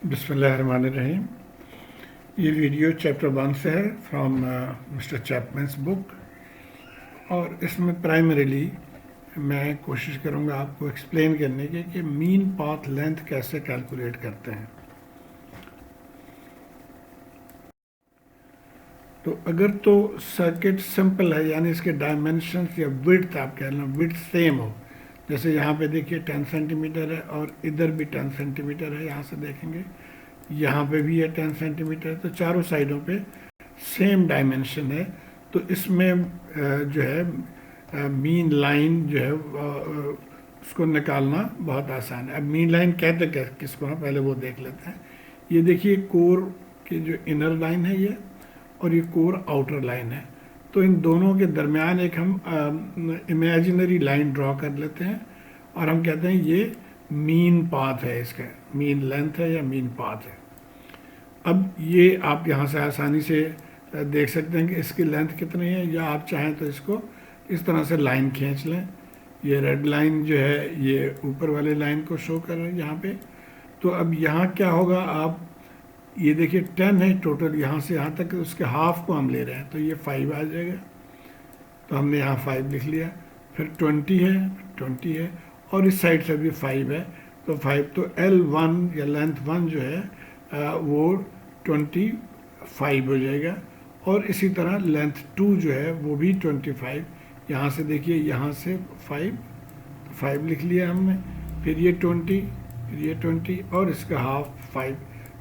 बिस्मिल्लाहिर्रहमानिर्रहीम। ये video chapter 1 से है फ्रॉम मिस्टर चैपमैन्स बुक, और इसमें प्राइमरीली मैं कोशिश करूँगा आपको एक्सप्लेन करने की कि मीन पाथ लेंथ कैसे कैलकुलेट करते हैं। तो अगर तो सर्किट सिंपल है, यानी इसके डायमेंशंस या विड्थ आप कह लें विड्थ सेम हो, जैसे यहाँ पे देखिए 10 सेंटीमीटर है और इधर भी 10 सेंटीमीटर है, यहाँ से देखेंगे यहाँ पे भी है 10 सेंटीमीटर, तो चारों साइडों पे सेम डायमेंशन है। तो इसमें जो है मीन लाइन जो है उसको निकालना बहुत आसान है। अब मीन लाइन कहते किसको हैं पहले वो देख लेते हैं। ये देखिए कोर की जो इनर लाइन है ये, और ये कोर आउटर लाइन है। तो इन दोनों के दरमियान एक हम इमेजिनरी लाइन ड्रॉ कर लेते हैं और हम कहते हैं ये मीन पाथ है, इसका मीन लेंथ है या मीन पाथ है। अब ये आप यहाँ से आसानी से देख सकते हैं कि इसकी लेंथ कितनी है, या आप चाहें तो इसको इस तरह से लाइन खींच लें। ये रेड लाइन जो है ये ऊपर वाले लाइन को शो कर रहे हैं यहाँ पे। तो अब यहाँ क्या होगा, आप ये देखिए 10 है टोटल यहाँ से यहाँ तक, उसके हाफ को हम ले रहे हैं तो ये 5 आ जाएगा। तो हमने यहाँ 5 लिख लिया। फिर 20 है और इस साइड से भी 5 है, तो 5 तो L1 या लेंथ 1 जो है वो 25 हो जाएगा। और इसी तरह लेंथ 2 जो है वो भी 25। यहाँ से देखिए यहाँ से 5 लिख लिया हमने, फिर ये 20 और इसका हाफ 5,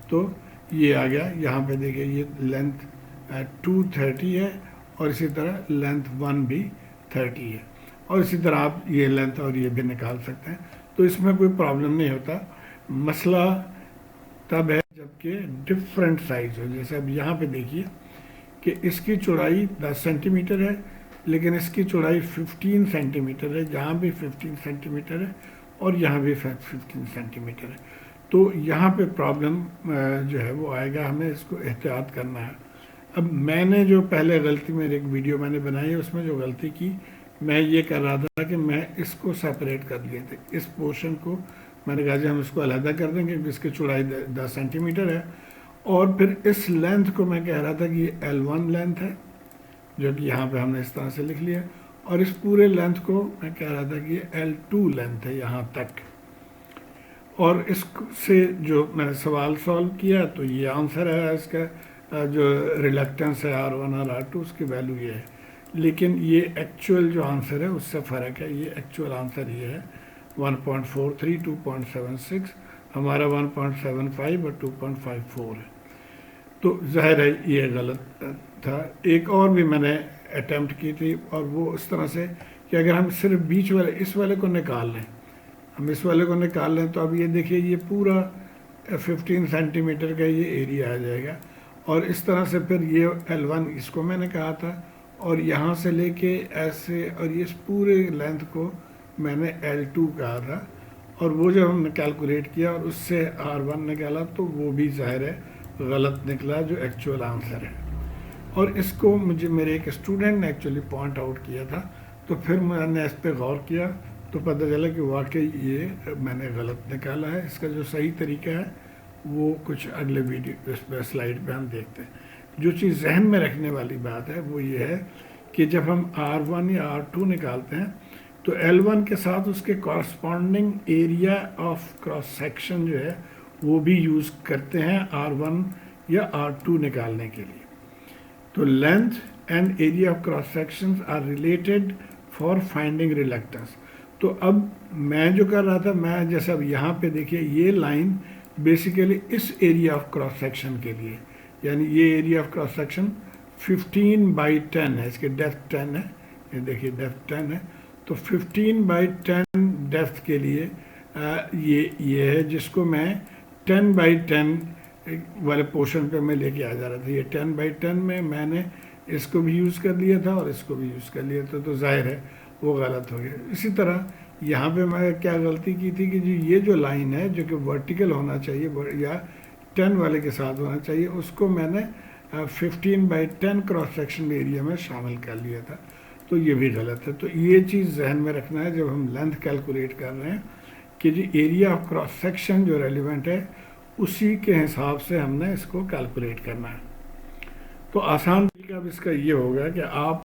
तो ये आ गया। यहाँ पे देखिए ये लेंथ 2 30 है और इसी तरह लेंथ 1 भी 30 है, और इसी तरह आप ये लेंथ और ये भी निकाल सकते हैं। तो इसमें कोई प्रॉब्लम नहीं होता। मसला तब है जबकि डिफरेंट साइज हो। जैसे अब यहाँ पे देखिए कि इसकी चौड़ाई 10 सेंटीमीटर है, लेकिन इसकी चौड़ाई 15 सेंटीमीटर है, जहाँ भी 15 सेंटीमीटर है और यहाँ भी 15 सेंटीमीटर है। तो यहाँ पे प्रॉब्लम जो है वो आएगा, हमें इसको एहतियात करना है। अब मैंने जो पहले गलती, मेरी एक वीडियो मैंने बनाई है, उसमें जो गलती की मैं ये कर रहा था कि मैं इसको सेपरेट कर लिए थे। इस पोर्शन को मैंने कहा हम इसको अलहदा कर दें क्योंकि इसकी चौड़ाई 10 सेंटीमीटर है, और फिर इस लेंथ को मैं कह रहा था कि ये L1 लेंथ है, जो कि यहाँ पे हमने इस तरह से लिख लिया, और इस पूरे लेंथ को मैं कह रहा था कि ये L2 लेंथ है यहाँ तक। और इससे जो मैंने सवाल सॉल्व किया तो ये आंसर है इसका, जो रिलक्टेंस है R1 और R2 उसकी वैल्यू ये है। लेकिन ये एक्चुअल जो आंसर है उससे फ़र्क है। ये एक्चुअल आंसर ये है 1.43 2.76, हमारा 1.75 और 2.54 है। तो जाहिर है ये गलत था। एक और भी मैंने अटैम्प्ट की थी, और वो इस तरह से कि अगर हम सिर्फ बीच वाले इस वाले को निकाल लें, हम इस वाले को निकाल लें, तो अब ये देखिए ये पूरा 15 सेंटीमीटर का ये एरिया आ जाएगा। और इस तरह से फिर ये L1 इसको मैंने कहा था, और यहाँ से लेके ऐसे, और ये इस पूरे लेंथ को मैंने L2 कहा था। और वो जब हमने कैलकुलेट किया और उससे R1 निकाला तो वो भी ज़ाहिर है गलत निकला, जो एक्चुअल आंसर है। और इसको मुझे मेरे एक स्टूडेंट ने एक्चुअली पॉइंट आउट किया था, तो फिर मैंने इस पर गौर किया तो पता चला कि वाकई ये मैंने गलत निकाला है। इसका जो सही तरीका है वो कुछ अगले वीडियो इस पर स्लाइड पे हम देखते हैं। जो चीज़ जहन में रखने वाली बात है वो ये है कि जब हम R1 या R2 निकालते हैं तो L1 के साथ उसके corresponding area of cross section जो है वो भी यूज़ करते हैं R1 या R2 निकालने के लिए। तो length and area of cross sections are related for finding reluctance. तो अब मैं जो कर रहा था, मैं जैसे अब यहाँ पे देखिए ये लाइन बेसिकली इस एरिया ऑफ क्रॉस सेक्शन के लिए, यानी ये एरिया ऑफ क्रॉस सेक्शन 15/10 है, इसके डेप्थ 10 है, ये देखिए डेप्थ 10 है। तो 15/10 डेप्थ के लिए ये है, जिसको मैं 10/10 वाले पोर्शन पे मैं लेके आ जा रहा था। ये 10/10 में मैंने इसको भी यूज़ कर लिया था और इसको भी यूज़ कर लिया था, तो जाहिर है वो गलत हो गया। इसी तरह यहाँ पे मैं क्या गलती की थी कि ये जो लाइन है जो कि वर्टिकल होना चाहिए या 10 वाले के साथ होना चाहिए, उसको मैंने 15/10 क्रॉस सेक्शन एरिया में शामिल कर लिया था, तो ये भी गलत है। तो ये चीज़ जहन में रखना है जब हम लेंथ कैलकुलेट कर रहे हैं कि जो एरिया ऑफ क्रॉस सेक्शन जो रेलिवेंट है उसी के हिसाब से हमने इसको कैलकुलेट करना है। तो आसान तरीका अब इसका ये होगा कि आप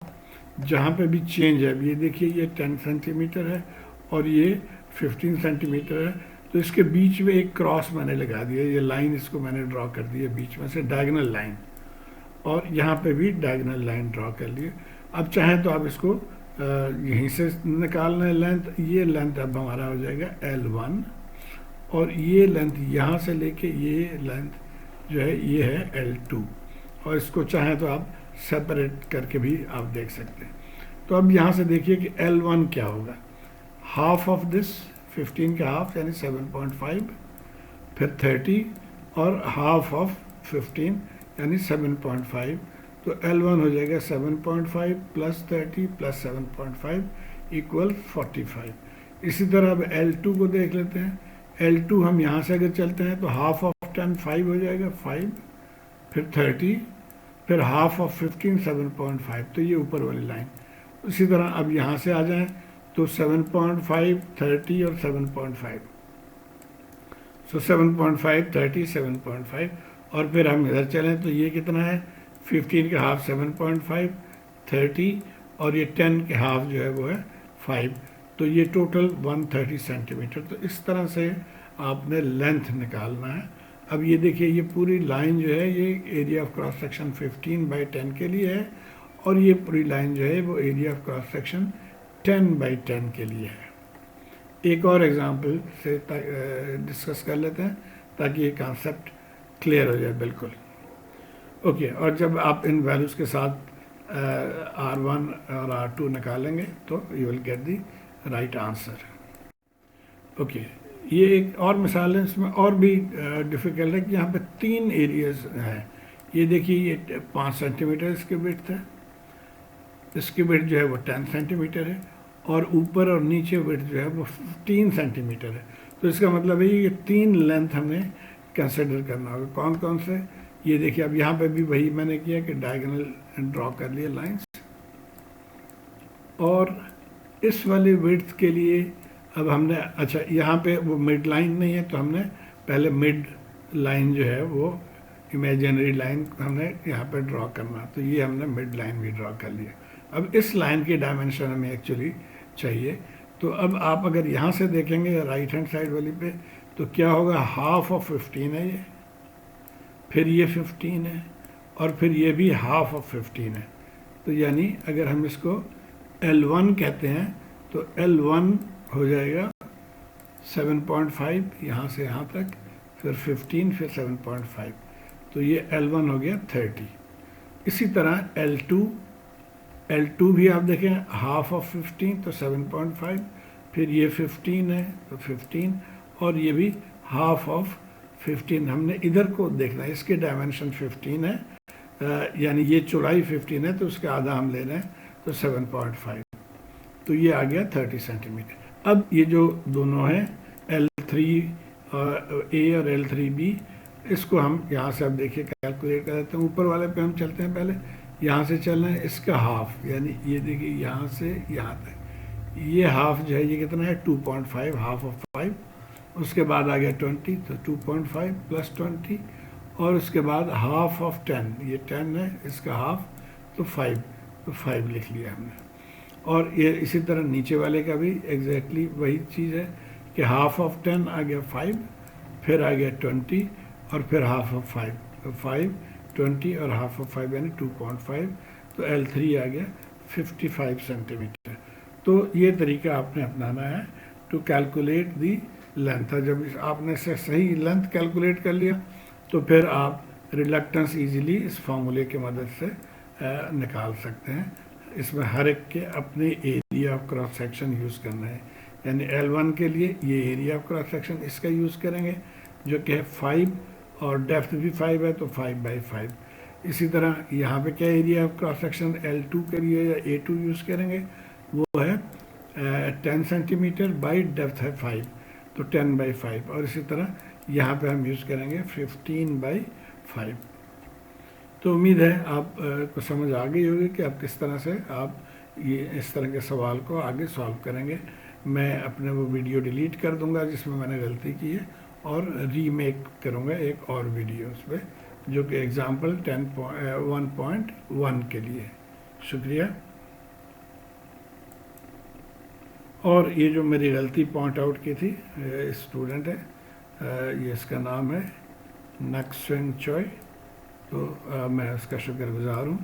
जहाँ पे भी चेंज है, अब ये देखिए ये 10 सेंटीमीटर है और ये 15 सेंटीमीटर है, तो इसके बीच में एक क्रॉस मैंने लगा दिया, ये लाइन इसको मैंने ड्रॉ कर दी है बीच में से, डायगोनल लाइन, और यहाँ पे भी डायगोनल लाइन ड्रॉ कर लिए। अब चाहें तो आप इसको यहीं से निकालना है लेंथ, ये लेंथ अब हमारा हो जाएगा L1, और ये लेंथ यहाँ से लेके ये लेंथ जो है ये है L2, और इसको चाहें तो आप सेपरेट करके भी आप देख सकते हैं। तो अब यहाँ से देखिए कि L1 क्या होगा, हाफ ऑफ दिस 15 का हाफ यानी 7.5, फिर 30 और हाफ ऑफ 15 यानी 7.5, तो L1 हो जाएगा 7.5 प्लस 30 प्लस 7.5 इक्वल 45। इसी तरह अब L2 को देख लेते हैं। L2 हम यहाँ से अगर चलते हैं तो हाफ ऑफ 10 5 हो जाएगा 5, फिर 30, फिर हाफ ऑफ 15 7.5, तो ये ऊपर वाली लाइन। इसी तरह अब यहाँ से आ जाएं तो 7.5 30 और 7.5, सो 7.5 30 7.5, और फिर हम इधर चलें तो ये कितना है 15 के हाफ 7.5 30 और ये 10 के हाफ जो है वो है 5, तो ये टोटल 130 सेंटीमीटर। तो इस तरह से आपने लेंथ निकालना है। अब ये देखिए ये पूरी लाइन जो है ये एरिया ऑफ क्रॉस सेक्शन 15/10 के लिए है, और ये पूरी लाइन जो है वो एरिया ऑफ क्रॉस सेक्शन 10/10 के लिए है। एक और एग्जांपल से डिस्कस कर लेते हैं ताकि ये कॉन्सेप्ट क्लियर हो जाए बिल्कुल। ओके, और जब आप इन वैल्यूज़ के साथ R1 और R2 निकालेंगे तो you will get the right answer. Okay, ये एक और मिसाल है, इसमें और भी डिफ़िकल्ट है कि यहाँ पे 3 एरियाज हैं। ये देखिए ये 5 सेंटीमीटर इसकी विड्थ है, इसकी विड्थ जो है वो 10 सेंटीमीटर है, और ऊपर और नीचे विड्थ जो है वो 15 सेंटीमीटर है। तो इसका मतलब है ये 3 लेंथ हमें कंसिडर करना होगा। कौन कौन से, ये देखिए अब यहाँ पे भी वही मैंने किया कि डायगोनल ड्रॉ कर लिए लाइंस, और इस वाले विड्थ के लिए अब हमने, अच्छा यहाँ पे वो मिड लाइन नहीं है तो हमने पहले मिड लाइन जो है वो इमेजिनरी लाइन हमने यहाँ पे ड्रॉ करना, तो ये हमने मिड लाइन भी ड्रॉ कर लिया। अब इस लाइन की डायमेंशन हमें एक्चुअली चाहिए, तो अब आप अगर यहाँ से देखेंगे राइट हैंड साइड वाली पे तो क्या होगा, हाफ ऑफ 15 है ये, फिर ये 15 है, और फिर ये भी हाफ ऑफ 15 है। तो यानी अगर हम इसको L1 कहते हैं तो L1 हो जाएगा 7.5 यहाँ से यहाँ तक, फिर 15, फिर 7.5, तो ये L1 हो गया 30। इसी तरह L2 भी आप देखें हाफ ऑफ 15 तो 7.5, फिर ये 15 है तो 15, और ये भी हाफ ऑफ 15। हमने इधर को देखना है, इसके डायमेंशन 15 है, यानी ये चौड़ाई 15 है तो उसका आधा हम ले रहे हैं तो 7.5, तो ये आ गया 30 सेंटीमीटर। अब ये जो दोनों हैं L3A और L3B, इसको हम यहाँ से अब देखिए कैलकुलेट कर देते हैं। ऊपर वाले पे हम चलते हैं, पहले यहाँ से चलना है, इसका हाफ यानी ये देखिए यहाँ से यहाँ तक ये हाफ जो है ये कितना है 2.5, हाफ ऑफ 5, उसके बाद आ गया 20 तो 2.5 प्लस 20, और उसके बाद हाफ ऑफ 10, ये 10 है इसका हाफ तो 5, तो 5 लिख लिया हमने। और ये इसी तरह नीचे वाले का भी एग्जैक्टली वही चीज़ है कि हाफ ऑफ 10 आ गया 5, फिर आ गया 20, और फिर हाफ ऑफ 5, तो 5 20 और हाफ ऑफ 5 यानी 2.5, तो L3 आ गया 55 सेंटीमीटर। तो ये तरीका आपने अपनाना है टू कैलकुलेट दी लेंथ। जब आपने से सही लेंथ कैलकुलेट कर लिया तो फिर आप रिलक्टेंस इजीली इस फार्मूले की मदद से निकाल सकते हैं। इसमें हर एक के अपने area of cross section use करना है, यानी L1 के लिए ये एरिया ऑफ क्रॉस सेक्शन इसका यूज़ करेंगे जो कि है 5, और डेप्थ भी 5 है तो 5/5। इसी तरह यहाँ पे क्या area of cross section L2 के लिए या A2 यूज़ करेंगे, वो है 10 सेंटीमीटर बाई डेप्थ है 5, तो 10/5, और इसी तरह यहाँ पे हम यूज़ करेंगे 15/5। तो उम्मीद है आप को समझ आ गई होगी कि आप किस तरह से आप ये इस तरह के सवाल को आगे सॉल्व करेंगे। मैं अपने वो वीडियो डिलीट कर दूंगा जिसमें मैंने गलती की है, और रीमेक करूँगा एक और वीडियो उस पर, जो कि एग्ज़ाम्पल 1.1 के लिए। शुक्रिया। और ये जो मेरी गलती पॉइंट आउट की थी, स्टूडेंट है, ये इसका नाम है नक्सवेंग चॉय, तो मैं उसका शुक्रगुजार हूँ।